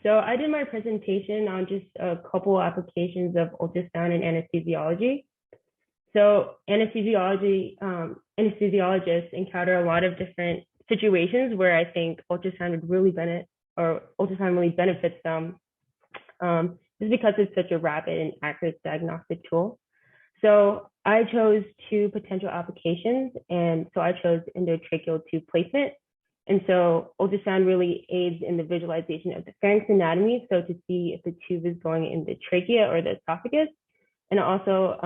So I did my presentation on just a couple applications of ultrasound and anesthesiology. So anesthesiologists encounter a lot of different situations where I think ultrasound would really ultrasound really benefits them, just because it's such a rapid and accurate diagnostic tool. So I chose two potential applications, and so I chose endotracheal tube placement. And so ultrasound really aids in the visualization of the pharynx anatomy, so to see if the tube is going in the trachea or the esophagus, and also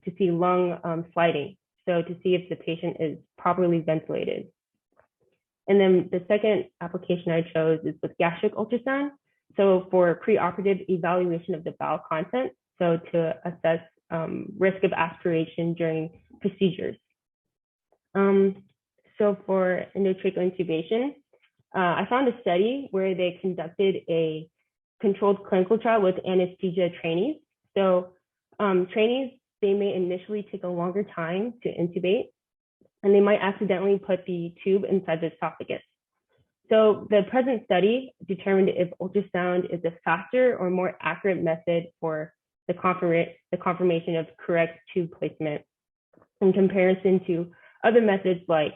to see lung sliding, so to see if the patient is properly ventilated. And then the second application I chose is with gastric ultrasound, so for preoperative evaluation of the bowel content, so to assess risk of aspiration during procedures. So for endotracheal intubation, I found a study where they conducted a controlled clinical trial with anesthesia trainees. So trainees, they may initially take a longer time to intubate, and they might accidentally put the tube inside the esophagus. So the present study determined if ultrasound is a faster or more accurate method for the confirmation of correct tube placement in comparison to other methods like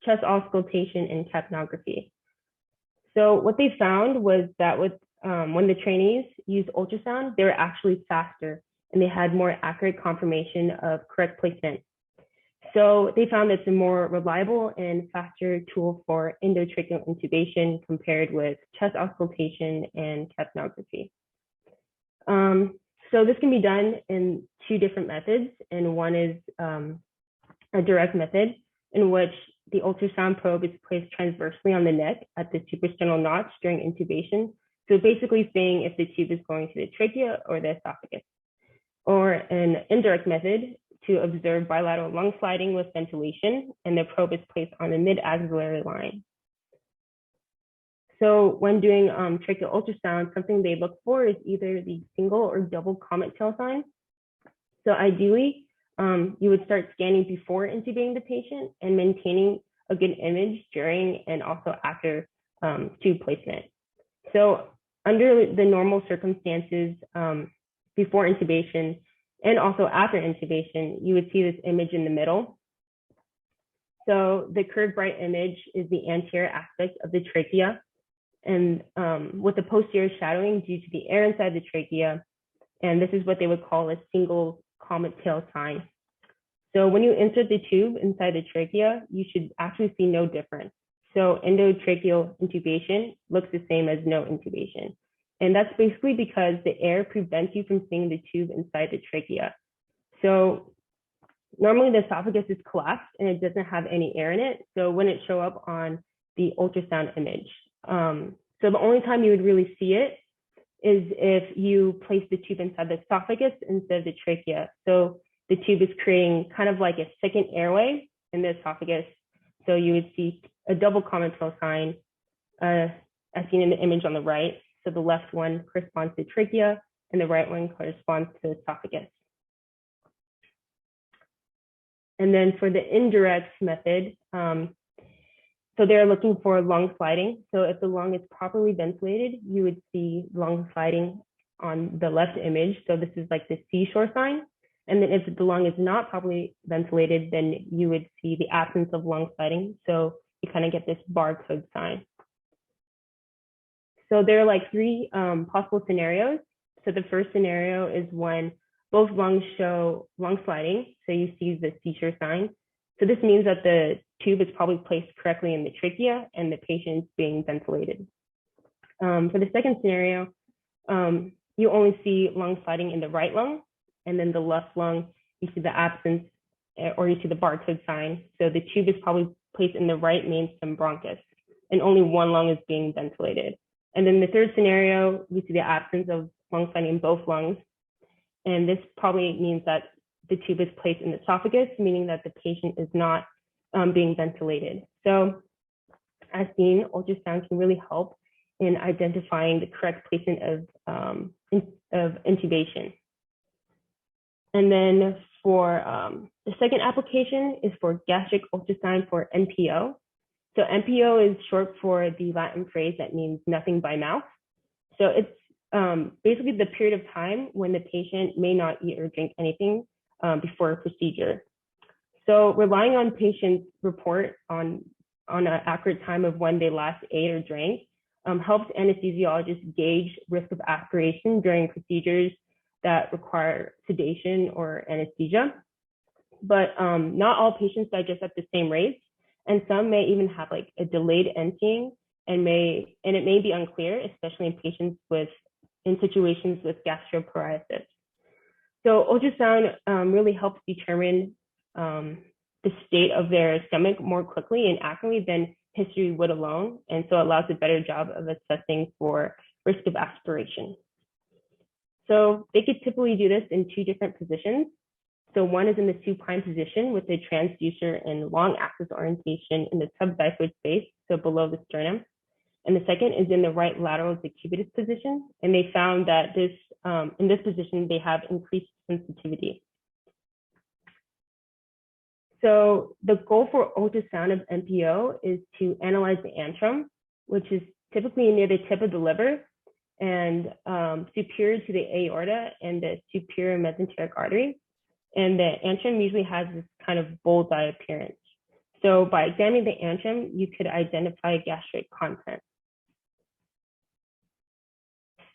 chest auscultation and capnography. So what they found was that when the trainees used ultrasound, they were actually faster and they had more accurate confirmation of correct placement. So they found it's a more reliable and faster tool for endotracheal intubation compared with chest auscultation and capnography. So this can be done in two different methods, and one is a direct method in which the ultrasound probe is placed transversely on the neck at the suprasternal notch during intubation. So basically saying if the tube is going to the trachea or the esophagus. Or an indirect method to observe bilateral lung sliding with ventilation, and the probe is placed on the mid-axillary line. So when doing tracheal ultrasound, something they look for is either the single or double comet tail sign. So ideally, you would start scanning before intubating the patient and maintaining a good image during and also after tube placement. So under the normal circumstances, before intubation and also after intubation, you would see this image in the middle. So the curved bright image is the anterior aspect of the trachea, and with the posterior shadowing due to the air inside the trachea. And this is what they would call a single comet tail sign. So when you insert the tube inside the trachea, you should actually see no difference. So endotracheal intubation looks the same as no intubation. And that's basically because the air prevents you from seeing the tube inside the trachea. So normally the esophagus is collapsed and it doesn't have any air in it, so it wouldn't show up on the ultrasound image. So the only time you would really see it is if you place the tube inside the esophagus instead of the trachea. So the tube is creating kind of like a second airway in the esophagus. So you would see a double comet tail sign as seen in the image on the right. So the left one corresponds to trachea and the right one corresponds to esophagus. And then for the indirect method, so they're looking for lung sliding. So if the lung is properly ventilated, you would see lung sliding on the left image. So this is like the seashore sign. And then if the lung is not properly ventilated, then you would see the absence of lung sliding. So you kind of get this barcode sign. So there are like three possible scenarios. So the first scenario is when both lungs show lung sliding. So you see the seashore sign. So this means that the tube is probably placed correctly in the trachea and the patient's being ventilated. For the second scenario, you only see lung sliding in the right lung, and then the left lung, you see the absence or you see the barcode sign. So the tube is probably placed in the right main stem bronchus, and only one lung is being ventilated. And then the third scenario, you see the absence of lung sliding in both lungs. And this probably means that the tube is placed in the esophagus, meaning that the patient is not being ventilated. So as seen, ultrasound can really help in identifying the correct placement of intubation. And then for the second application is for gastric ultrasound for NPO. So NPO is short for the Latin phrase that means nothing by mouth. So it's basically the period of time when the patient may not eat or drink anything before a procedure. So relying on patients' report on an accurate time of when they last ate or drank helps anesthesiologists gauge risk of aspiration during procedures that require sedation or anesthesia. But not all patients digest at the same rate, and some may even have like a delayed emptying, and it may be unclear, especially in patients in situations with gastroparesis. So ultrasound really helps determine the state of their stomach more quickly and accurately than history would alone, and so it allows a better job of assessing for risk of aspiration. So they could typically do this in two different positions. So one is in the supine position with a transducer and long axis orientation in the subxiphoid space, so below the sternum. And the second is in the right lateral decubitus position. And they found that in this position, they have increased sensitivity. So the goal for ultrasound of NPO is to analyze the antrum, which is typically near the tip of the liver and superior to the aorta and the superior mesenteric artery. And the antrum usually has this kind of bullseye appearance. So by examining the antrum, you could identify gastric content.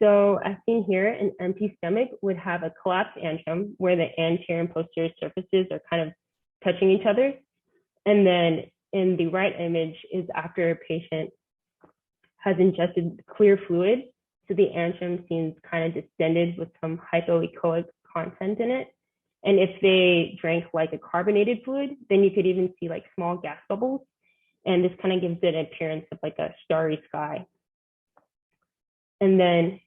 So as seen here, an empty stomach would have a collapsed antrum where the anterior and posterior surfaces are kind of touching each other. And then in the right image is after a patient has ingested clear fluid. So the antrum seems kind of distended with some hypoechoic content in it. And if they drank like a carbonated fluid, then you could even see like small gas bubbles. And this kind of gives it an appearance of like a starry sky. And then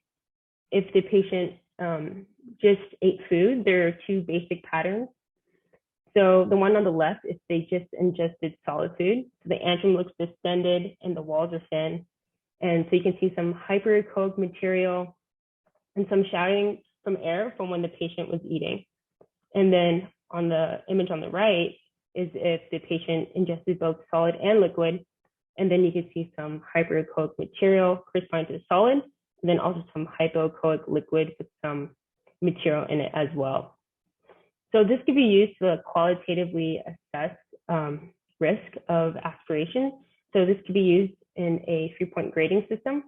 if the patient just ate food, there are two basic patterns. So the one on the left, if they just ingested solid food, so the antrum looks distended and the walls are thin. And so you can see some hyperechoic material and some shouting from air from when the patient was eating. And then on the image on the right is if the patient ingested both solid and liquid, and then you can see some hyperechoic material corresponding to the solid, and then also some hypoechoic liquid with some material in it as well. So this could be used to qualitatively assess risk of aspiration. So this could be used in a 3-point grading system.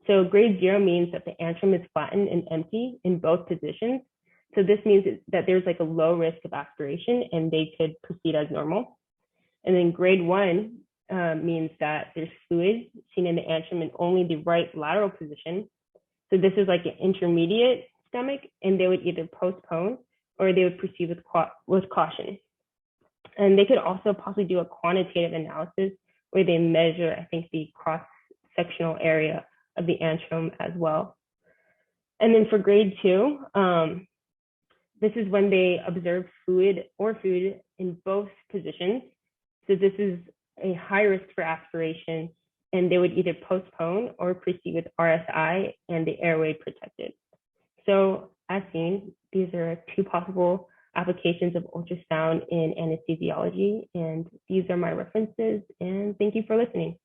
So grade 0 means that the antrum is flattened and empty in both positions. So this means that there's like a low risk of aspiration and they could proceed as normal. And then grade 1 means that there's fluid seen in the antrum in only the right lateral position. So this is like an intermediate stomach, and they would either postpone or they would proceed with caution. And they could also possibly do a quantitative analysis where they measure, I think, the cross-sectional area of the antrum as well. And then for grade 2, this is when they observe fluid or food in both positions. So this is a high risk for aspiration, and they would either postpone or proceed with RSI and the airway protected. So as seen, these are two possible applications of ultrasound in anesthesiology, and these are my references, and thank you for listening.